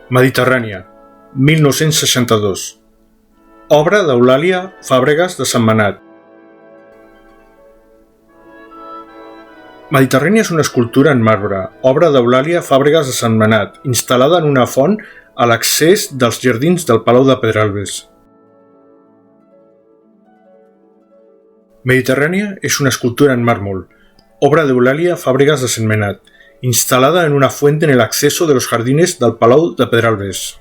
Mediterrània, 1962. Obra d'Eulàlia Fàbregas de Sentmenat. Mediterrània és una escultura en marbre, obra d'Eulàlia Fàbregas de Sentmenat, instal·lada en una font a l'accés dels jardins del Palau de Pedralbes. Mediterrània és una escultura en mármol, obra d'Eulàlia Fábregas de Sentmenat, instalada en una fuente en el acceso de los jardines del Palau de Pedralbes.